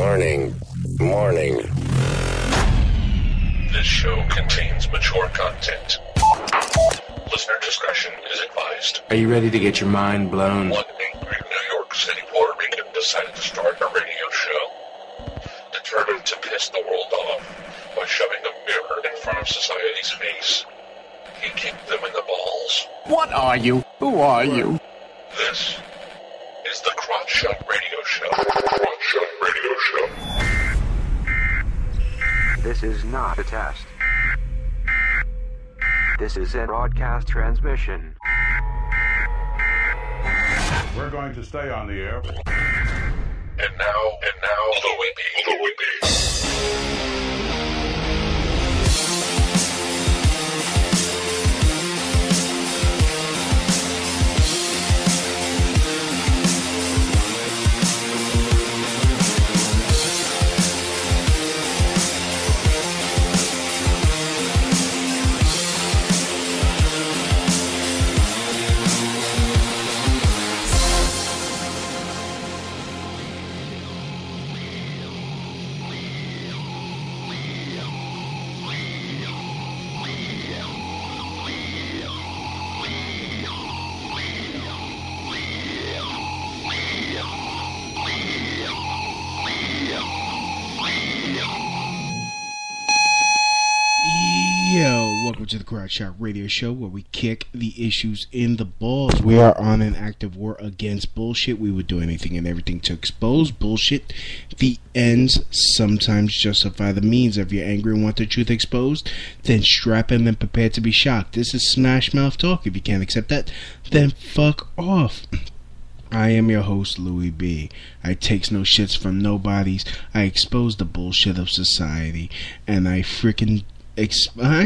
Warning. Warning. This show contains mature content. Listener discretion is advised. Are you ready to get your mind blown? One angry New York City Puerto Rican decided to start a radio show. Determined to piss the world off by shoving a mirror in front of society's face, he kicked them in the balls. What are you? Who are you? This is the Crotch Shot Radio Show. Crotch Shot Radio Show. This is not a test. This is a broadcast transmission. We're going to stay on the air. And now, the Whippy. Welcome to the Crotch Shot Radio Show, where we kick the issues in the balls. We are on an active war against bullshit. We would do anything and everything to expose bullshit. The ends sometimes justify the means. If you're angry and want the truth exposed, then strap in and prepare to be shocked. This is Smash Mouth Talk. If you can't accept that, then fuck off. I am your host, Louis B. I takes no shits from nobodies. I expose the bullshit of society, and I freaking I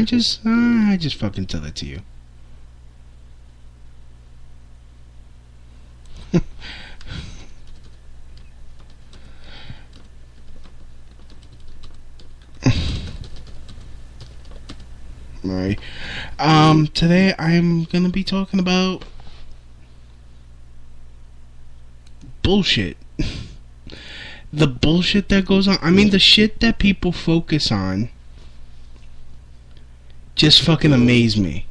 just fucking tell it to you. Alright. Today I'm gonna be talking about bullshit. The bullshit that goes on. I mean, the shit that people focus on just fucking amaze me.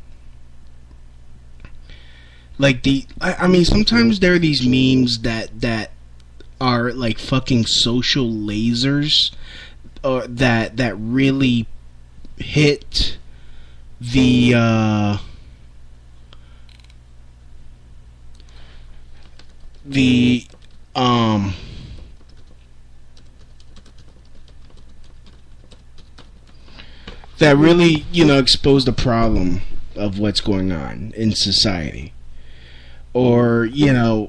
Like I mean, sometimes there are these memes that are like fucking social lasers, or that really hit the that really, expose the problem of what's going on in society. Or, yeah.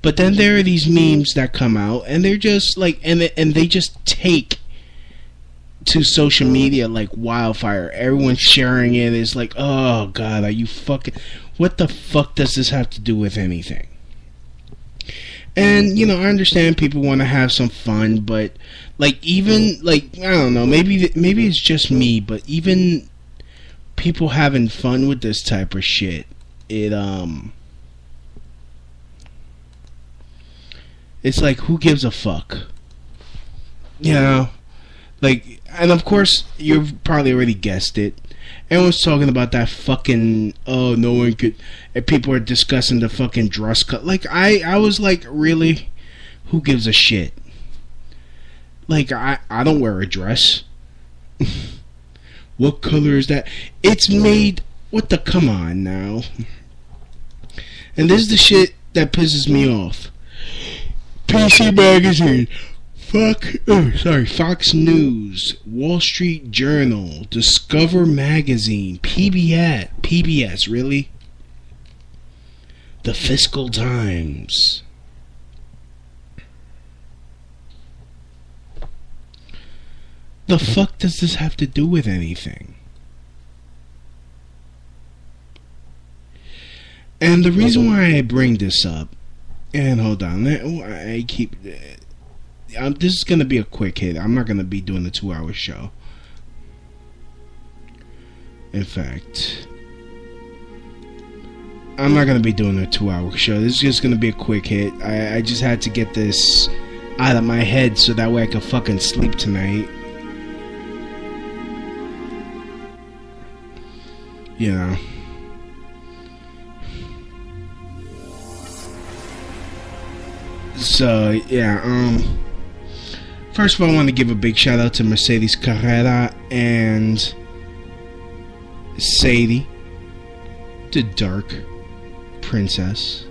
But then there are these memes that come out, and they're just like, and they just take to social media like wildfire. Everyone's sharing it. It's like, oh God, are you fucking... What the fuck does this have to do with anything? And, I understand people want to have some fun, but, like, even, like, I don't know, maybe it's just me, but even people having fun with this type of shit, it's like, who gives a fuck? Like, and of course, you've probably already guessed it. Everyone's talking about that fucking, oh, no one could, and people are discussing the fucking dress cut. Like, I was like, really? Who gives a shit? Like, I don't wear a dress. What color is that? It's made, come on now. And this is the shit that pisses me off. PC Magazine. Fox News, Wall Street Journal, Discover Magazine, PBS, really? The Fiscal Times. The fuck does this have to do with anything? And the reason why I bring this up, and hold on, this is going to be a quick hit. I'm not going to be doing a 2-hour show. In fact, I'm not gonna be doing a 2-hour show. This is just gonna be a quick hit. I just had to get this out of my head so that way I could fucking sleep tonight. You know. So yeah, first of all, I want to give a big shout out to Mercedes Carrera and Sadie, the Dark Princess,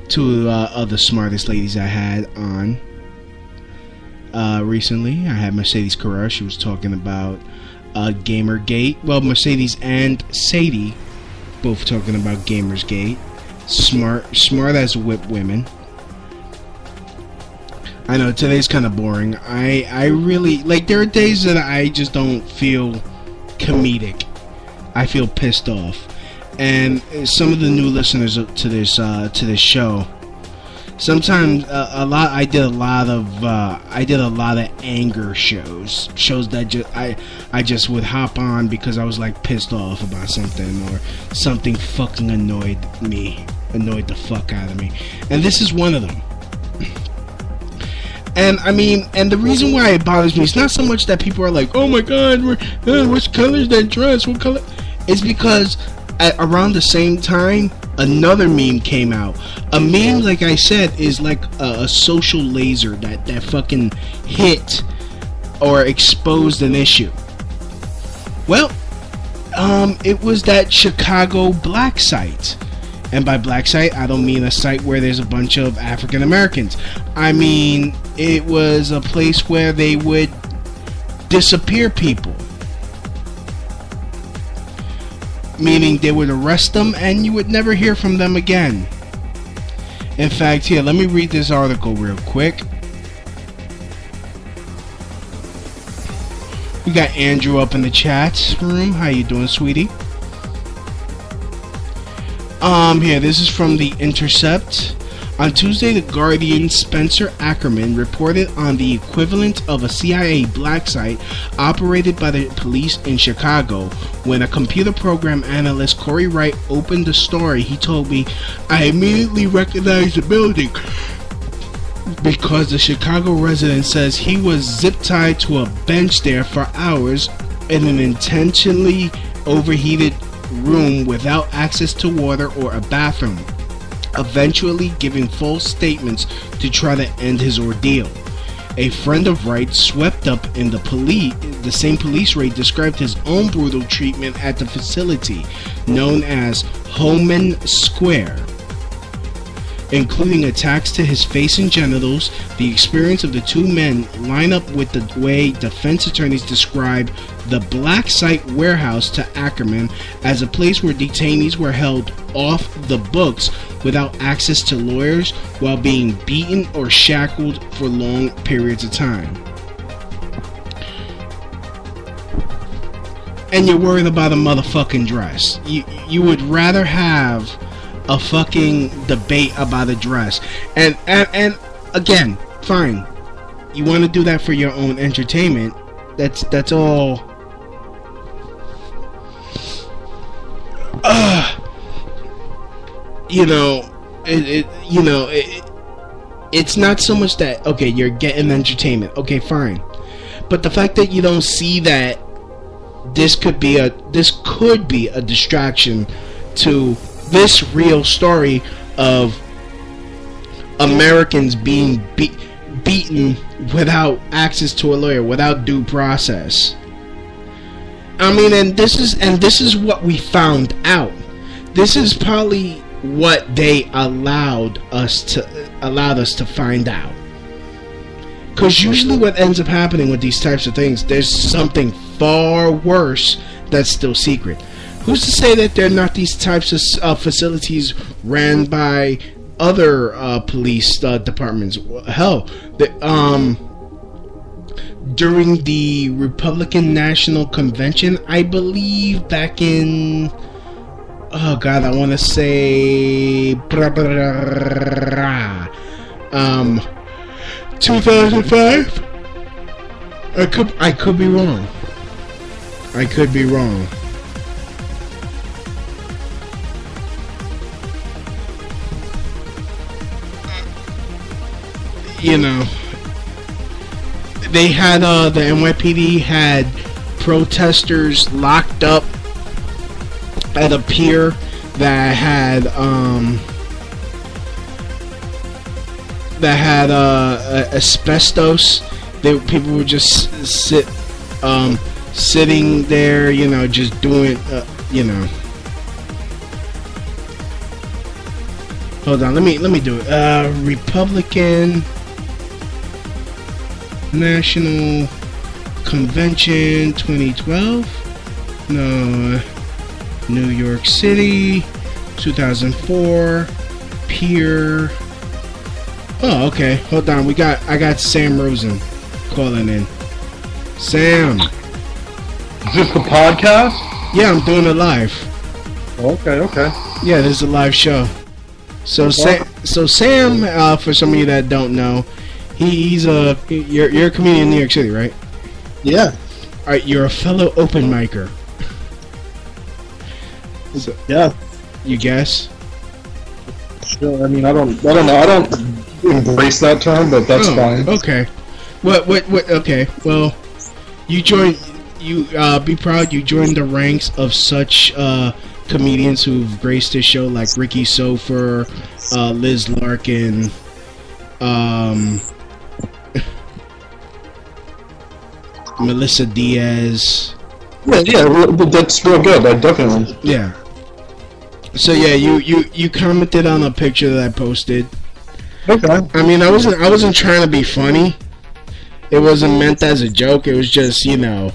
two of the smartest ladies I had on recently. I had Mercedes Carrera. She was talking about Gamergate. Well, Mercedes and Sadie both talking about Gamersgate. Smart as whip women. I know today's kind of boring. I really like. There are days that I just don't feel comedic. I feel pissed off, and some of the new listeners to this show. Sometimes I did a lot of anger shows that I just would hop on because I was like pissed off about something or something fucking annoyed the fuck out of me, and this is one of them. And I mean, and the reason why it bothers me is not so much that people are like, oh my god, which color is that dress? What color? It's because around the same time, another meme came out. A meme, like I said, is like a social laser that fucking hit or exposed an issue. Well, it was that Chicago black site. And by black site, I don't mean a site where there's a bunch of African Americans. I mean, it was a place where they would disappear people. Meaning they would arrest them and you would never hear from them again. In fact, here, let me read this article real quick. We got Andrew up in the chat room. How you doing, sweetie? Here, this is from The Intercept. On Tuesday, The Guardian's Spencer Ackerman reported on the equivalent of a CIA black site operated by the police in Chicago. When a computer program analyst, Corey Wright, opened the story, he told me, I immediately recognized the building because the Chicago resident says he was zip-tied to a bench there for hours in an intentionally overheated room without access to water or a bathroom, eventually giving false statements to try to end his ordeal. A friend of Wright's, swept up in the same police raid, described his own brutal treatment at the facility, known as Homan Square, including attacks to his face and genitals. The experience of the two men line up with the way defense attorneys describe the black site warehouse to Ackerman as a place where detainees were held off the books without access to lawyers while being beaten or shackled for long periods of time. And you're worried about a motherfucking dress. You would rather have a fucking debate about a dress. And again, fine. You want to do that for your own entertainment. That's all. It's not so much that, okay, you're getting entertainment. Okay, fine. But the fact that you don't see that this could be a distraction to this real story of Americans being beaten without access to a lawyer, without due process. I mean, and this is what we found out. This is probably what they allowed us to find out. Because usually what ends up happening with these types of things, there's something far worse that's still secret. Who's to say that there are not these types of facilities ran by other police departments? Hell, during the Republican National Convention, I believe back in, oh god, I want to say 2005. I could be wrong. you know, they had the NYPD had protesters locked up at a pier that had asbestos. People would just sitting there, you know, just doing, you know. Hold on, let me do it. Republican National Convention 2012. No, New York City 2004. Pier. Oh, okay. Hold on. I got Sam Rosen calling in. Sam. Is this the podcast? Yeah, I'm doing it live. Okay. Yeah, this is a live show. So Sam, for some of you that don't know, you're a comedian in New York City, right? Yeah. All right, you're a fellow open micer. So, Yeah. you guess? Sure. I mean, I don't know. I don't embrace that term, but that's fine. Okay. What? Okay. Well, be proud. You joined the ranks of such comedians who've graced this show, like Ricky Sofer, Liz Larkin, Melissa Diaz. Yeah, that's real good. Definitely. Yeah. So yeah, you commented on a picture that I posted. Okay. I mean, I wasn't trying to be funny. It wasn't meant as a joke. It was just, you know,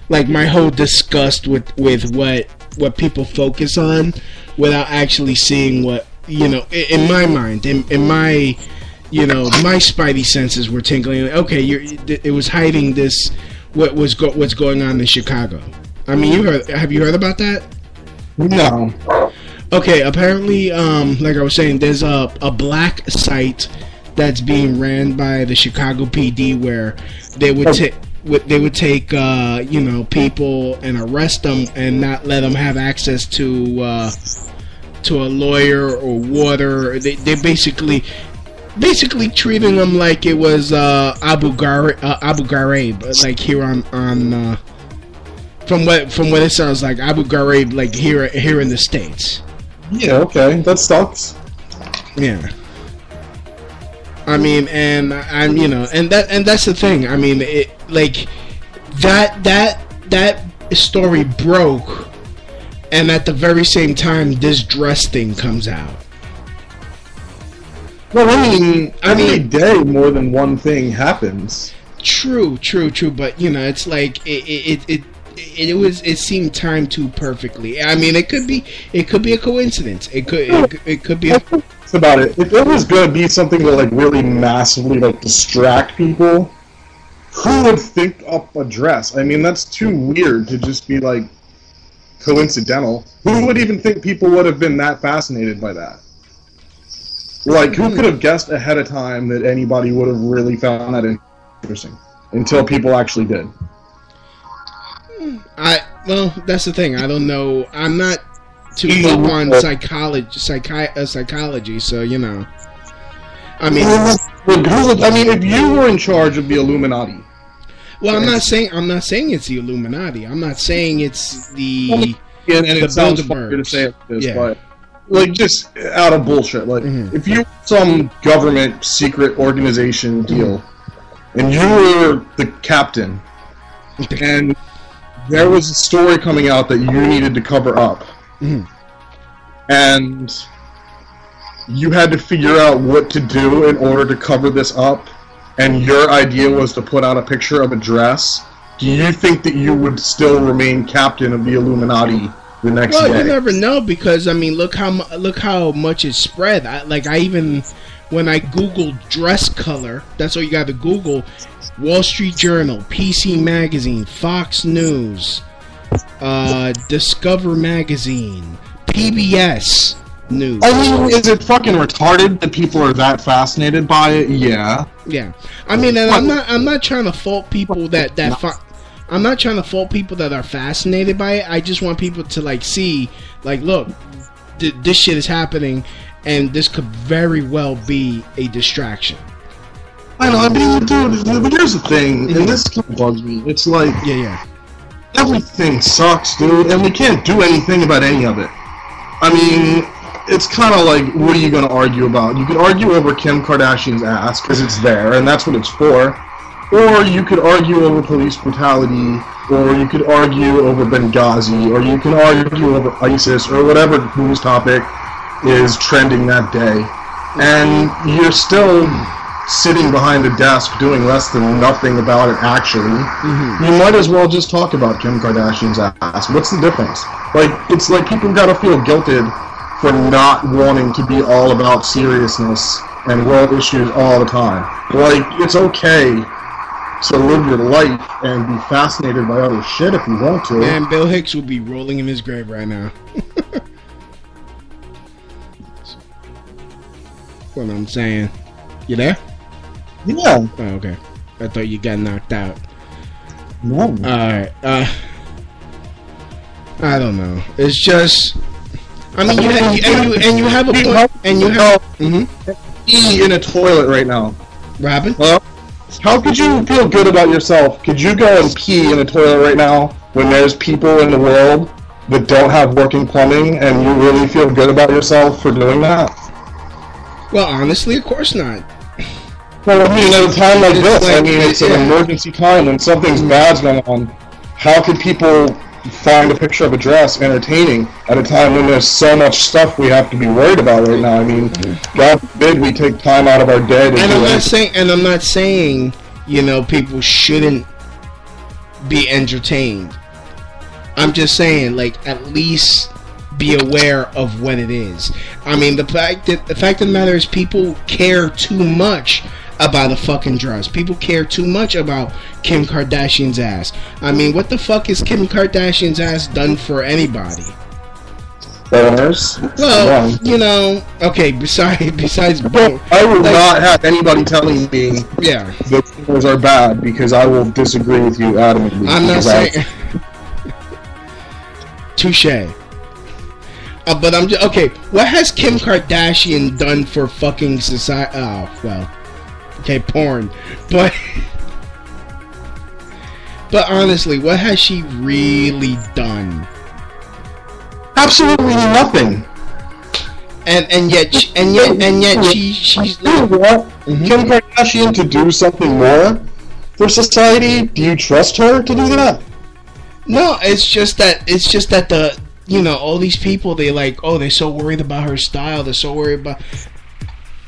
like my whole disgust with what people focus on without actually seeing what, you know, in my mind, in my, you know, my spidey senses were tingling. Okay, it was hiding this what's going on in Chicago. I mean, have you heard about that? No. Okay, apparently, like I was saying, there's a black site that's being ran by the Chicago PD where they would take you know, people and arrest them and not let them have access to a lawyer or water. They basically treating them like it was Abu Ghraib, like here on from what it sounds like, Abu Ghraib, like here in the States. Yeah. Okay. That sucks. Yeah. I mean, and I'm, you know, and that's the thing. I mean, it, like that story broke, and at the very same time, this dress thing comes out. Well, I mean, every day more than one thing happens. True. But you know, it's like it seemed timed too perfectly. I mean, it could be a coincidence. It could be. About it. If it was gonna be something to like really massively like distract people, who would think up a dress? I mean, that's too weird to just be like coincidental. Who would even think people would have been that fascinated by that? Like, who could have guessed ahead of time that anybody would have really found that interesting until people actually did? Well, that's the thing. I don't know. I'm not too up on psychology, so you know. I mean, if you were in charge of the Illuminati. Well, I'm not saying it's the Illuminati. I'm not saying it's the. And it sounds weird to say this, but like just out of bullshit. Like if you some government secret organization deal, and you were the captain, and there was a story coming out that you needed to cover up. And you had to figure out what to do in order to cover this up, and your idea was to put out a picture of a dress. Do you think that you would still remain captain of the Illuminati the next day? Well, you never know, because I mean, look how much it spread. I even when I googled dress color, that's all you got to Google. Wall Street Journal, PC Magazine, Fox News, Discover Magazine, PBS News. I mean, is it fucking retarded that people are that fascinated by it? Yeah. Yeah. I mean, and I'm not trying to fault people I'm not trying to fault people that are fascinated by it. I just want people to like see, like, look, this shit is happening, and this could very well be a distraction. I know. I mean, dude. Here's the thing, and this kind of bugs me. It's like, Yeah. everything sucks, dude, and we can't do anything about any of it. I mean, it's kind of like, what are you going to argue about? You could argue over Kim Kardashian's ass, because it's there, and that's what it's for. Or you could argue over police brutality, or you could argue over Benghazi, or you can argue over ISIS, or whatever news topic is trending that day. And you're still sitting behind a desk doing less than nothing about it, actually. You might as well just talk about Kim Kardashian's ass. What's the difference? Like, it's like people gotta feel guilted for not wanting to be all about seriousness and world issues all the time. Like, it's okay to live your life and be fascinated by other shit if you want to. Man, Bill Hicks would be rolling in his grave right now. What I'm saying. You there? Yeah. Oh, okay. I thought you got knocked out. No. Alright, I don't know. It's just, I mean, you have a point, and you have, Pee in a toilet right now. Robin? Well, how could you feel good about yourself? Could you go and pee in a toilet right now when there's people in the world that don't have working plumbing, and you really feel good about yourself for doing that? Well, honestly, of course not. Well, I mean, at a time like this, I like- mean, it's an emergency time when something's bad's going on. How could people find a picture of a dress entertaining at a time when there's so much stuff we have to be worried about right now? I mean, God forbid we take time out of our day to And do I'm not saying, you know, people shouldn't be entertained. I'm just saying, like, at least be aware of what it is. I mean, the fact of the matter is, people care too much about a fucking dress. People care too much about Kim Kardashian's ass. I mean, what the fuck is Kim Kardashian's ass done for anybody? boners. Well, you know, okay. Besides, I will not have anybody telling me yeah. that boners are bad because I will disagree with you adamantly. I'm not saying. Touche. But I'm just okay. What has Kim Kardashian done for fucking society? Oh well, okay, porn. But honestly, what has she really done? Absolutely nothing. And yet she's You want Kim Kardashian to do something more for society? Do you trust her to do that? No, it's just that the, you know, all these people, they like, oh, they're so worried about her style, they're so worried about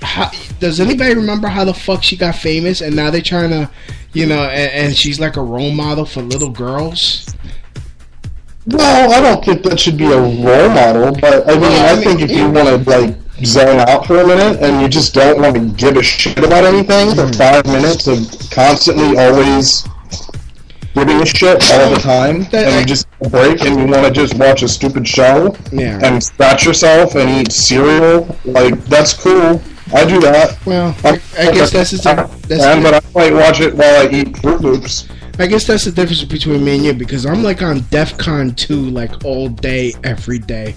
how, does anybody remember how the fuck she got famous and now they're trying to, you know, and she's like a role model for little girls? Well, I don't think that should be a role model, but I mean, I think if you want to like zone out for a minute and you just don't want to give a shit about anything for 5 minutes of constantly always giving a shit all the time, and you just take a break and you want to just watch a stupid show and scratch yourself and eat cereal, like, that's cool. I do that. Well, I guess that's but I might watch it while I eat Fruit Loops. I guess that's the difference between me and you, because I'm like on DEFCON 2 like all day, every day.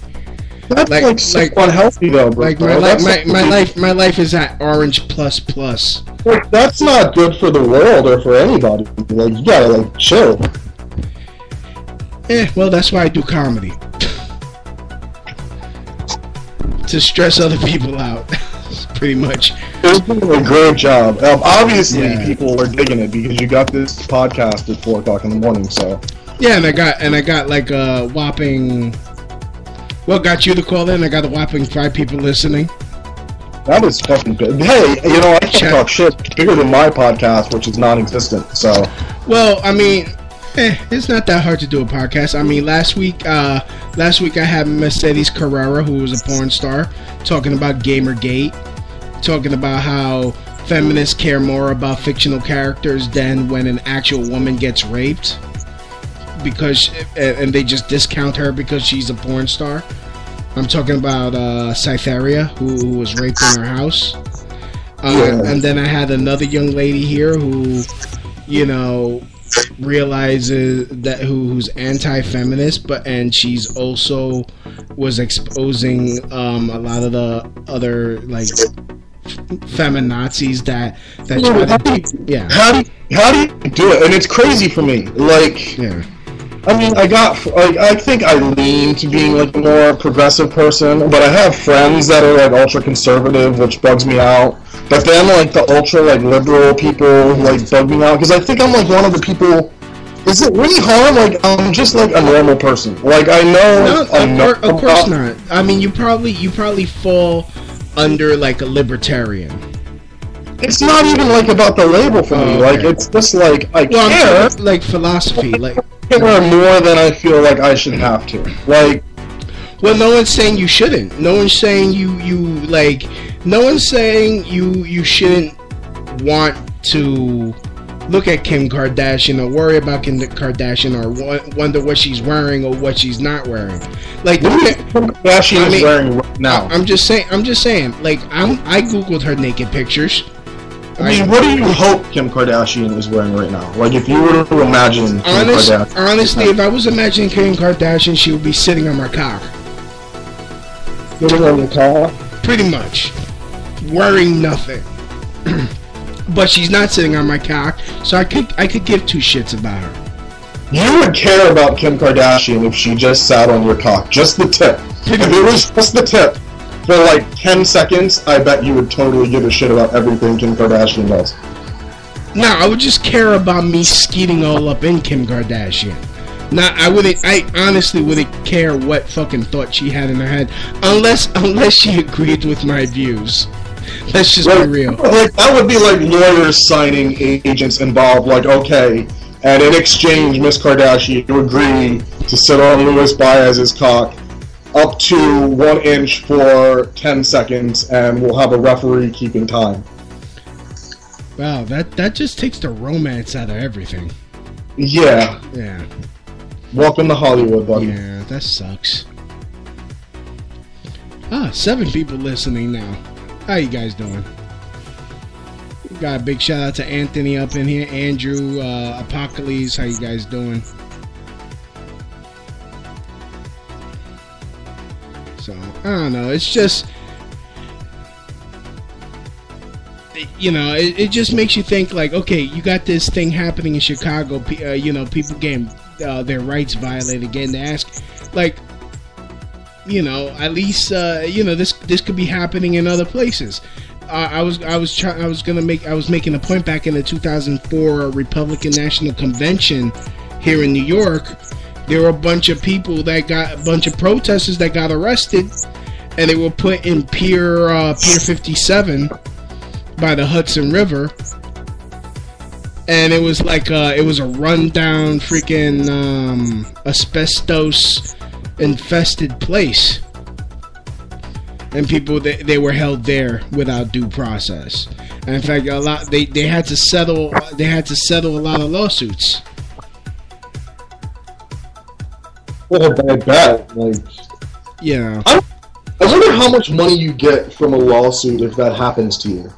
That's like so unhealthy though, bro. Like my life is at Orange plus plus. Like, that's not good for the world or for anybody. Like, you gotta like chill. Well, that's why I do comedy. To stress other people out. Pretty much. You're doing a great job. Obviously, people are digging it because you got this podcast at 4 o'clock in the morning. So yeah, and I got like a whopping. Well, got you to call in. I got a whopping 5 people listening. That is fucking good. Hey, you know, I can talk shit bigger than my podcast, which is non-existent. So well, I mean, it's not that hard to do a podcast. I mean, last week I had Mercedes Carrera, who was a porn star, talking about Gamergate. Talking about how feminists care more about fictional characters than when an actual woman gets raped, because and they just discount her because she's a porn star. I'm talking about Cytheria, who was raped in her house. And then I had another young lady here who, you know, realizes that who's anti-feminist, and she's also was exposing a lot of the other like feminazis that try to yeah. How do you do it? And it's crazy for me. Like, Yeah. I mean, I think I lean to being like a more progressive person, but I have friends that are like ultra conservative, which bugs me out. But then like the ultra like liberal people like bug me out because I think I'm like one of the people. Is it really hard? Like I'm just like a normal person. Like I know. Of course not. I mean, you probably fall under like a libertarian. It's not even like about the label for me. Okay. Like it's just like I care. Like philosophy, like. Care more than I feel like I should have to. Like, well, no one's saying you shouldn't. No one's saying you like. No one's saying you shouldn't want to look at Kim Kardashian or worry about Kim Kardashian or wonder what she's wearing or what she's not wearing. Like Kim Kardashian is wearing right now. I'm just saying. Like I googled her naked pictures. I mean, what do you hope Kim Kardashian is wearing right now? Like, if you were to imagine Kim Kardashian. Honestly, if I was imagining Kim Kardashian, she would be sitting on my cock. Sitting on the car? Pretty much. Wearing nothing. But she's not sitting on my cock, so I could give two shits about her. You would care about Kim Kardashian if she just sat on your cock. Just the tip. If it was just the tip. For like 10 seconds, I bet you would totally give a shit about everything Kim Kardashian does. No, I would just care about me skeeting all up in Kim Kardashian. I honestly wouldn't care what fucking thought she had in her head, unless she agreed with my views. Let's just be real. Like that would be like lawyers signing agents involved. Like, okay, and in exchange, Miss Kardashian, you agree to sit on Louis Baez's cock up to 1 inch for 10 seconds, and we'll have a referee keeping time. Wow, that just takes the romance out of everything. Yeah. Yeah. Welcome to Hollywood, buddy. Yeah, that sucks. 7 people listening now. How you guys doing? Got a big shout out to Anthony up in here. Andrew, Apocalypse, how you guys doing? So, I don't know. It's just, you know, it just makes you think like, okay, you got this thing happening in Chicago. You know, people getting their rights violated, getting to ask, like, you know, at least you know, this could be happening in other places. I was making a point back in the 2004 Republican National Convention here in New York. There were a bunch of protesters that got arrested, and they were put in Pier 57 by the Hudson River, and it was like it was a rundown freaking asbestos infested place, and people they were held there without due process. And in fact, a lot they had to settle a lot of lawsuits. Well, I bet. Like, Yeah. I wonder how much money you get from a lawsuit if that happens to you.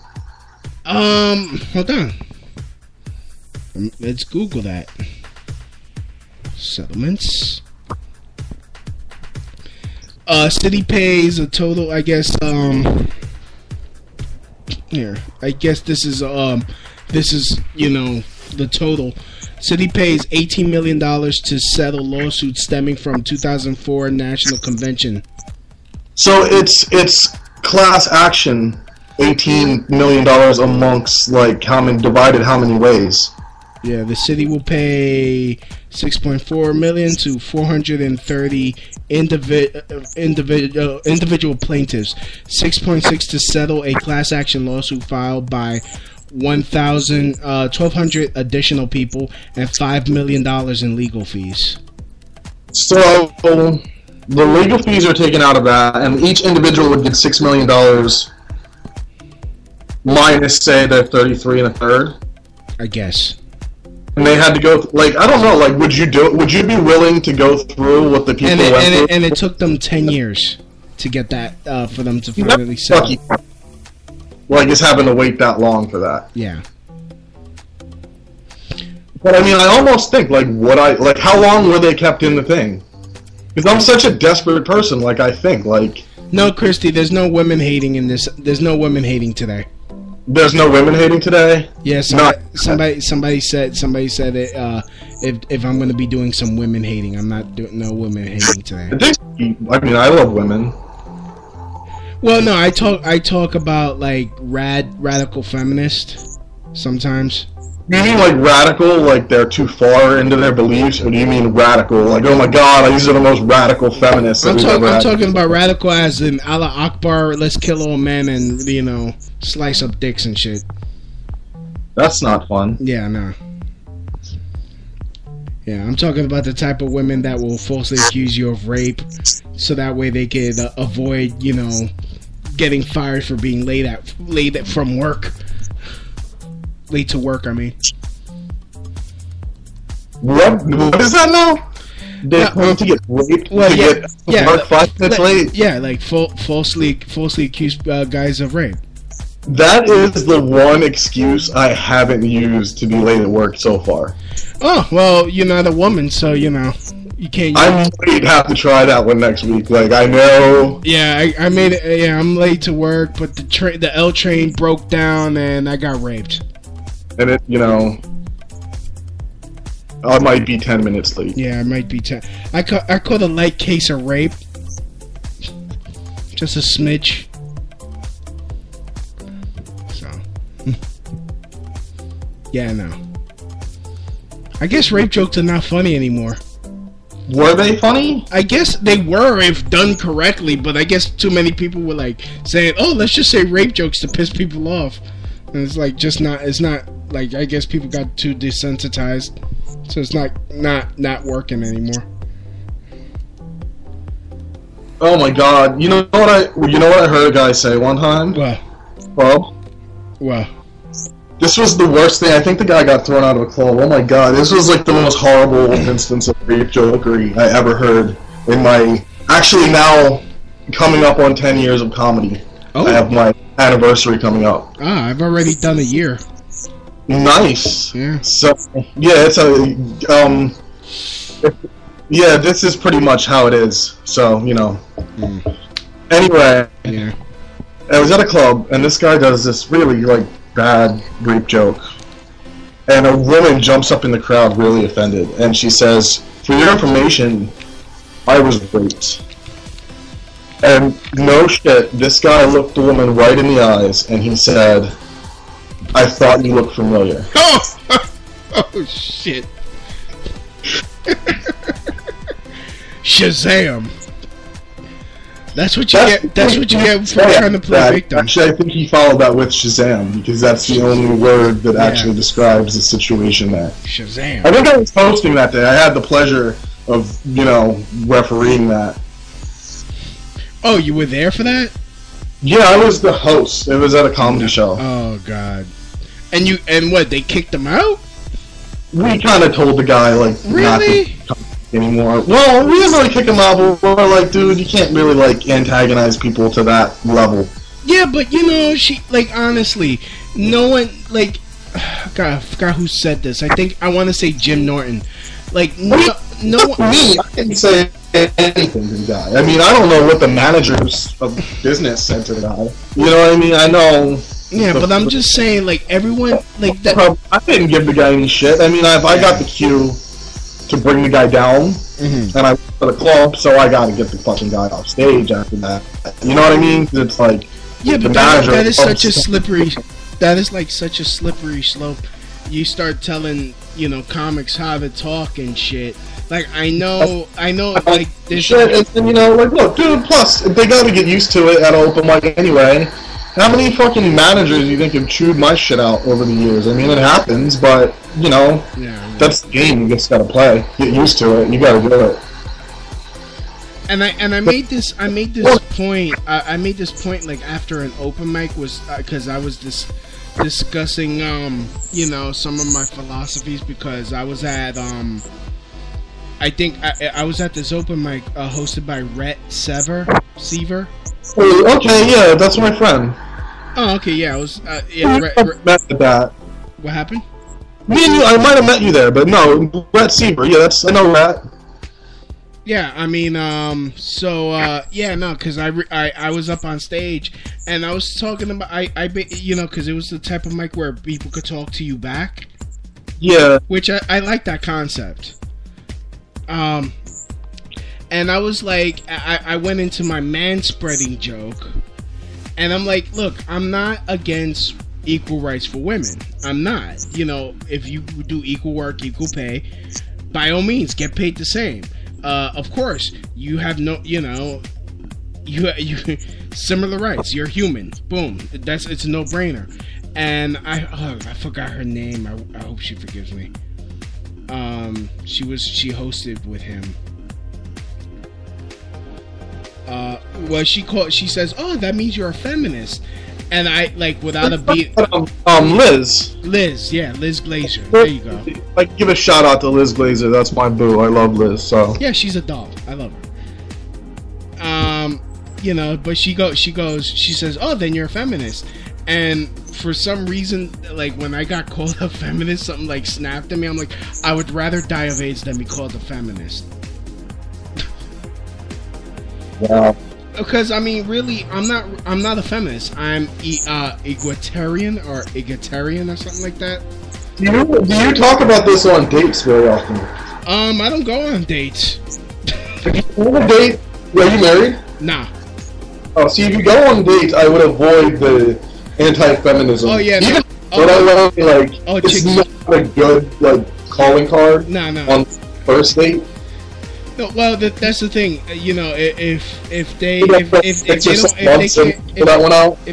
Hold on. Let's Google that. Settlements. City pays a total, I guess, here. I guess this is, you know, the total. City pays $18 million to settle lawsuits stemming from 2004 National Convention. So it's class action, $18 million amongst like divided how many ways? Yeah, the city will pay $6.4 million to 430 individual plaintiffs, 6.6 to settle a class action lawsuit filed by 1,200 additional people, and $5 million in legal fees. So the legal fees are taken out of that, and each individual would get $6 million minus, say, their 33 1/3. I guess. And they had to go I don't know. Like, would you be willing to go through what the people went through? And it took them 10 years to get that for them to finally settle. Like, just having to wait that long for that. Yeah. But I mean, I almost think how long were they kept in the thing? Because I'm such a desperate person. Like, I think No, Christy, there's no women hating in this. There's no women hating today. There's no women hating today? Yeah, somebody said it. If I'm going to be doing some women hating, I'm not doing no women hating today. I love women. Well, no, I talk about like radical feminist sometimes. You mean like radical, like they're too far into their beliefs, or do you mean radical, like, oh my god, these are the most radical feminists that I'm talking about radical as in Allah Akbar, let's kill all men and, you know, slice up dicks and shit. That's not fun. Yeah, no. Yeah, I'm talking about the type of women that will falsely accuse you of rape, so that way they could avoid, you know, getting fired for being late from work. Late to work, I mean. What is that now? They're going to get raped get work 5 minutes late? Yeah, like falsely accused guys of rape. That is the one excuse I haven't used to be late at work so far. Oh, well, you're not a woman, so, you know, you can't... I might have to try that one next week. Like, I know... Yeah, I made it... Yeah, I'm late to work, but the L train broke down and I got raped. And it, you know... I might be 10 minutes late. Yeah, I might be 10. I caught a light case of rape. Just a smidge. So... Yeah, no. I guess rape jokes are not funny anymore. Were they funny? I guess they were if done correctly, but I guess too many people were like saying, "Oh, let's just say rape jokes to piss people off," and it's like just not. It's not like, I guess people got too desensitized, so it's not working anymore. Oh my god! You know what I heard a guy say one time? Well. This was the worst thing. I think the guy got thrown out of a club. Oh my god, this was like the most horrible instance of rape jokery I ever heard in my... Actually now, coming up on 10 years of comedy. Oh. I have my anniversary coming up. Ah, I've already done a year. Nice. Yeah. So, yeah, it's a... yeah, this is pretty much how it is. So, you know. Anyway. Yeah. I was at a club, and this guy does this really, like, bad rape joke, and a woman jumps up in the crowd really offended, and she says, "For your information, I was raped." And no shit, this guy looked the woman right in the eyes, and he said, "I thought you looked familiar." Oh shit. Shazam. That's what you get. That's what you get for trying to play victim. Actually, I think he followed that with Shazam, because that's the only word that actually describes the situation there. Shazam. I think I was hosting that day. I had the pleasure of, you know, refereeing that. Oh, you were there for that? Yeah, I was the host. It was at a comedy show. Oh god. And what? They kicked him out? We kind of told the guy, like, really? Not to come anymore. Well, we didn't really kick him out, but we were like, dude, you can't really, like, antagonize people to that level. Yeah, but, you know, honestly, no one, like, God, I forgot who said this. I want to say Jim Norton. Like, no one... Me, I didn't say anything to the guy. I mean, I don't know what the managers of business said to the guy. You know what I mean? I know... Yeah, but I'm just saying, like, everyone, like, that... I didn't give the guy any shit. I mean, I got the cue to bring the guy down, and I went to the club, so I gotta get the fucking guy off stage after that. You know what I mean? It's like... Yeah, but that is such a slippery... That is, like, such a slippery slope. You start telling, you know, comics how to talk and shit. Like, I know, like, there's... Shit, and, you know, like, look, dude, plus, they gotta get used to it at an open mic anyway. How many fucking managers do you think have chewed my shit out over the years? I mean, it happens, but, you know, that's the game. You just gotta play. Get used to it. You gotta do it. And I made this point. I made this point like after an open mic was because I was discussing you know, some of my philosophies, because I was at I think I was at this open mic hosted by Rhett Sever. Okay, yeah, that's my friend. Oh, okay, yeah, I was. Yeah, met at that. What happened? Me and you, I might have met you there, but no, Rhett Sever. Yeah, I know Rhett. Yeah, I mean, yeah, no, because I was up on stage and I was talking about because it was the type of mic where people could talk to you back. Yeah. Which I like that concept. And I was like, I went into my manspreading joke, and I'm like, look, I'm not against equal rights for women. I'm not. If you do equal work, equal pay, by all means, get paid the same. Of course, you have you similar rights. You're human. Boom. It's a no-brainer. And I forgot her name. I hope she forgives me. She hosted with him. She says, "Oh, that means you're a feminist." And I, like, without a beat. Liz. Liz Glazer. There you go. Like, give a shout out to Liz Glazer. That's my boo. I love Liz. So yeah, she's a doll. I love her. But she says, "Oh, then you're a feminist." And for some reason, like, when I got called a feminist, something like snapped at me. I'm like, I would rather die of AIDS than be called a feminist. Wow. Because I mean, really, I'm not a feminist. I'm egalitarian or something like that. Do you talk about this on dates very often? I don't go on dates. If you go on a date, are you married? Nah. Oh, see, if you go on dates, I would avoid the anti-feminism. Oh yeah. Even it's chicks. not a good calling card. No. On first date. No, well, that's the thing. If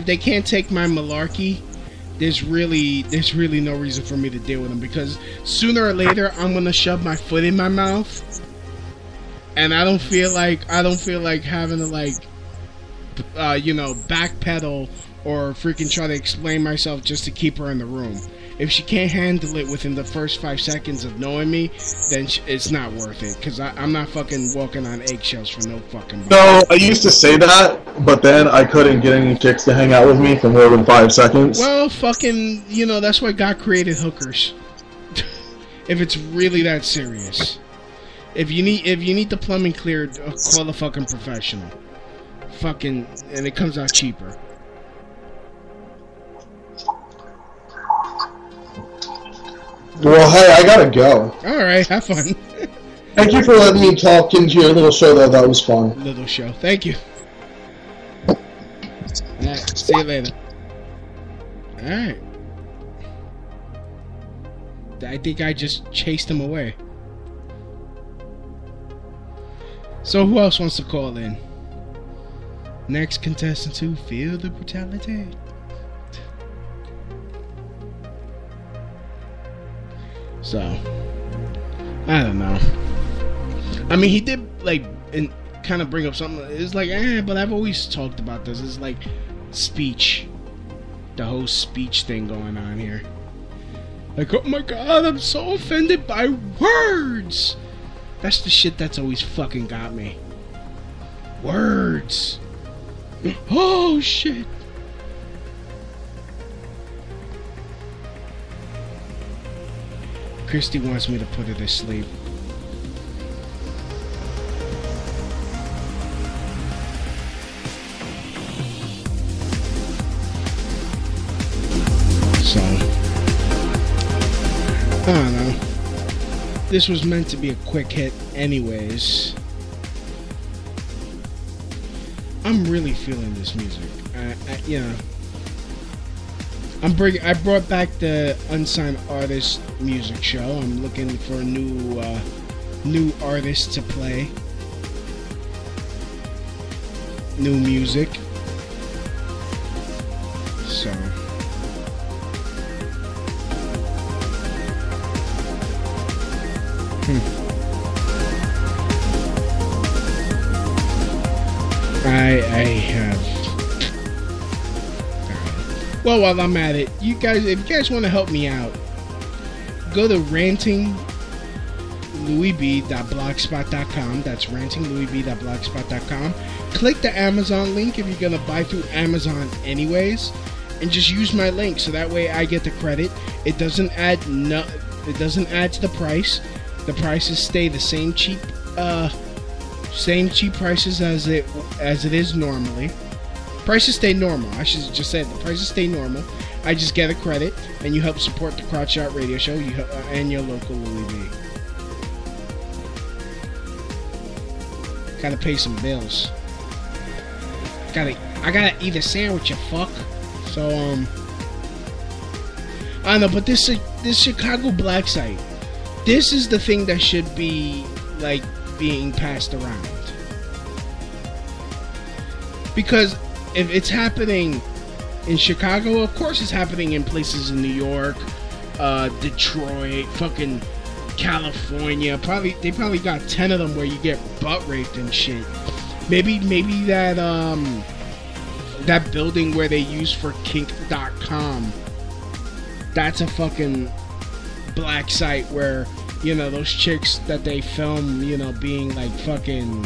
they can't take my malarkey, there's really no reason for me to deal with them, because sooner or later I'm gonna shove my foot in my mouth, and I don't feel like having to backpedal or freaking try to explain myself just to keep her in the room. If she can't handle it within the first 5 seconds of knowing me, then it's not worth it. Because I'm not fucking walking on eggshells for no fucking body. No, I used to say that, but then I couldn't get any chicks to hang out with me for more than 5 seconds. Well, fucking, that's why God created hookers. If it's really that serious. If you need the plumbing cleared, call a fucking professional. Fucking, and it comes out cheaper. Well, hey, I gotta go. Alright, have fun. Thank you for letting me talk into your little show, though. That was fun. Little show. Thank you. Alright, see you later. Alright. I think I just chased him away. So who else wants to call in? Next contestant to feel the brutality. So, I don't know. I mean, he did, kind of bring up something. It's like, but I've always talked about this. It's like speech. The whole speech thing going on here. Like, oh my god, I'm so offended by words. That's the shit that's always fucking got me. Words. Oh, shit. Christy wants me to put her to sleep. So, I don't know. This was meant to be a quick hit anyways. I'm really feeling this music. I brought back the Unsigned Artist music show. I'm looking for new artists to play. New music. So. I have. Well, while I'm at it, if you guys want to help me out, go to rantinglouisb.blogspot.com. That's rantinglouisb.blogspot.com. Click the Amazon link if you're gonna buy through Amazon anyways, and just use my link so that way I get the credit. It doesn't add It doesn't add to the price. The prices stay the same cheap Same cheap prices as it is normally. Prices stay normal. I should just say the prices stay normal. I just get a credit, and you help support the Crotch Shot Radio Show and your local Louis V. Gotta pay some bills. I gotta eat a sandwich, you fuck. So I don't know, but this Chicago black site, this is the thing that should be like being passed around. Because if it's happening in Chicago, of course it's happening in places in New York, Detroit, fucking California. They probably got 10 of them where you get butt raped and shit. Maybe that that building where they use for kink.com, that's a fucking black site where, you know, those chicks that they film, you know, being like fucking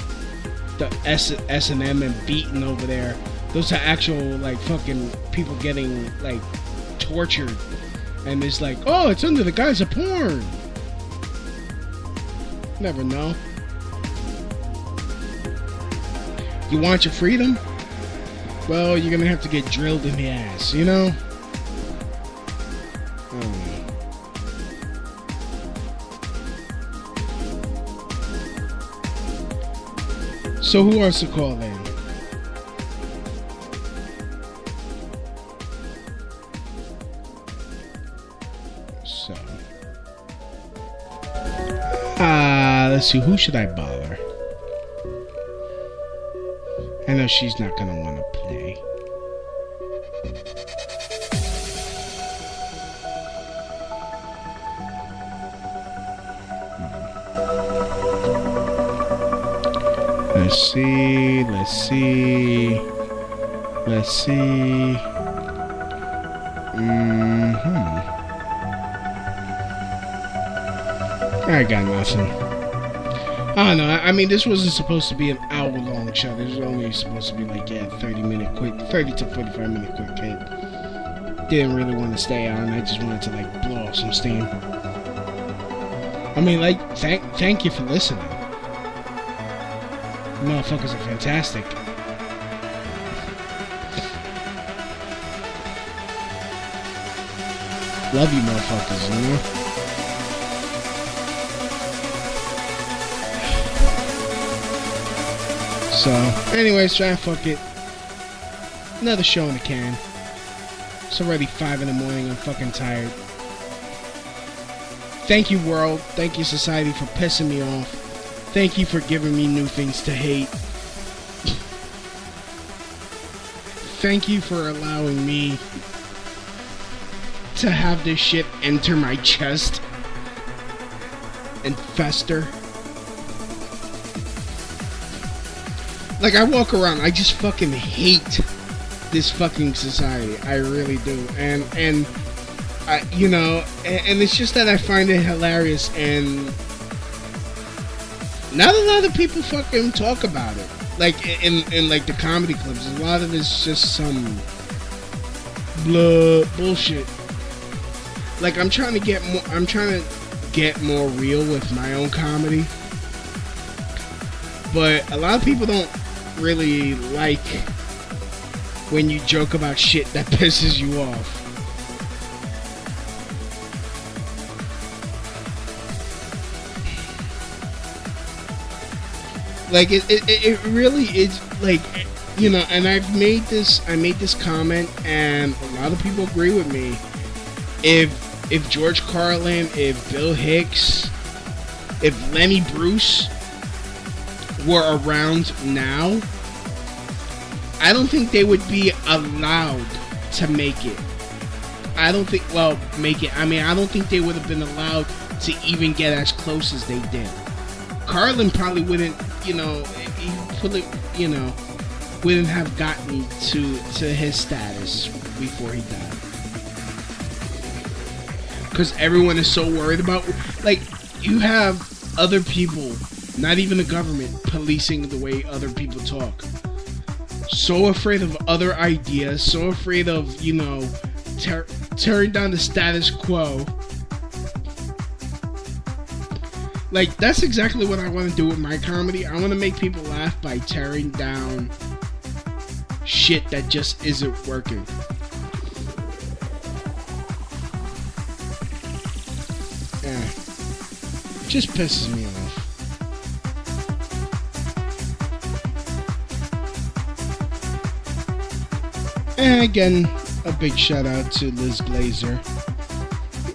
the S&M and beaten over there, those are actual like fucking people getting like tortured, and it's like, oh, it's under the guise of porn. Never know. You want your freedom? Well, you're gonna have to get drilled in the ass, you know? So who wants to call in? So, let's see, who should I bother? I know she's not gonna want to play. Let's see. I got nothing. I don't know. I mean, this wasn't supposed to be an hour-long show. This was only supposed to be like, 30 to 45 minute quick hit. Didn't really want to stay on. I just wanted to like blow off some steam. I mean, like, thank you for listening. Motherfuckers are fantastic. Love you motherfuckers, you know? So, anyways, try and fuck it. Another show in the can. It's already 5 in the morning. I'm fucking tired. Thank you, world. Thank you, society, for pissing me off. Thank you for giving me new things to hate. Thank you for allowing me to have this shit enter my chest and fester. Like, I walk around, I just fucking hate this fucking society. I really do. And I, you know, and it's just that I find it hilarious, and not a lot of people fucking talk about it. Like, in like the comedy clubs, a lot of it's just some bullshit. Like, I'm trying to get more real with my own comedy. But a lot of people don't really like when you joke about shit that pisses you off. Like, it really is, like, you know, and I made this comment, and a lot of people agree with me. If George Carlin, if Bill Hicks, if Lenny Bruce were around now, I don't think they would be allowed to make it. I don't think they would have been allowed to even get as close as they did. Carlin probably wouldn't, wouldn't have gotten to his status before he died. Because everyone is so worried about, like, you have other people, not even the government, policing the way other people talk. So afraid of other ideas, so afraid of, tearing down the status quo, Like, that's exactly what I want to do with my comedy. I want to make people laugh by tearing down shit that just isn't working. Just pisses me off. And again, a big shout out to Liz Glazer.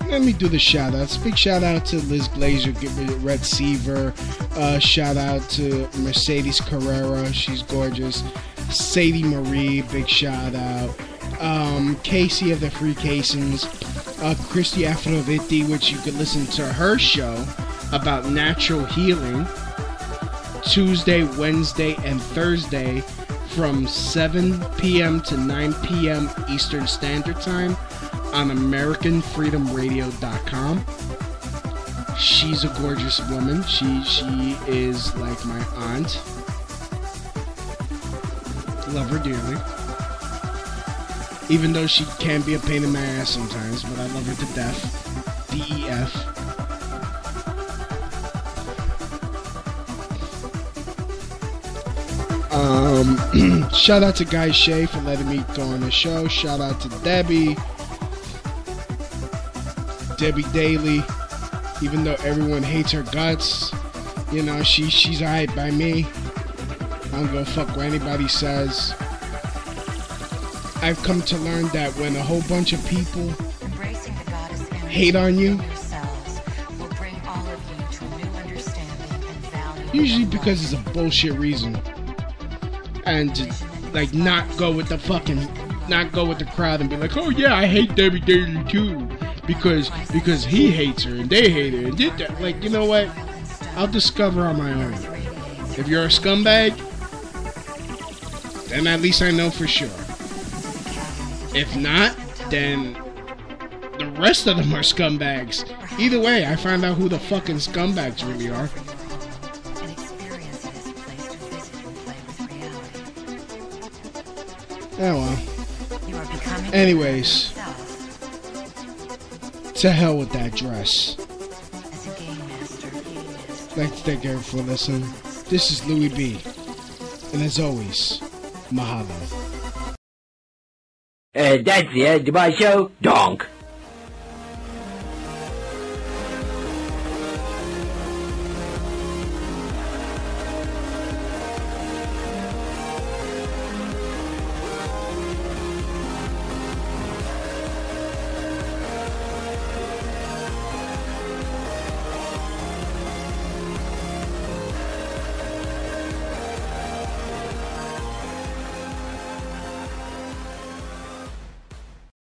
Let me do the shout outs. Big shout out to Liz Glazer, give me Red Seaver. Shout out to Mercedes Carrera, she's gorgeous. Sadie Marie, big shout out. Casey of the Freecasons. Christy Afroditi, which you could listen to her show about natural healing Tuesday, Wednesday, and Thursday from 7 p.m. to 9 p.m. Eastern Standard Time on AmericanFreedomRadio.com. She's a gorgeous woman. She is like my aunt. Love her dearly. Even though she can be a pain in my ass sometimes, but I love her to death. DEF. Shout out to Guy Shea for letting me go on the show. Shout out to Debbie Daly. Even though everyone hates her guts, you know, she's alright by me. I don't give a fuck what anybody says. I've come to learn that when a whole bunch of people hate on you, usually because it's a bullshit reason, and to like not go with the crowd and be like, oh yeah, I hate Debbie Daly too, because he hates her and they hate her and did that. Like, you know what? I'll discover on my own. If you're a scumbag, then at least I know for sure. If not, then the rest of them are scumbags. Either way, I find out who the fucking scumbags really are. Oh well. Anyways, to hell with that dress. I'd like to thank everyone for listening. This is Louis B. And as always, mahalo. That's the end of my show. Donk.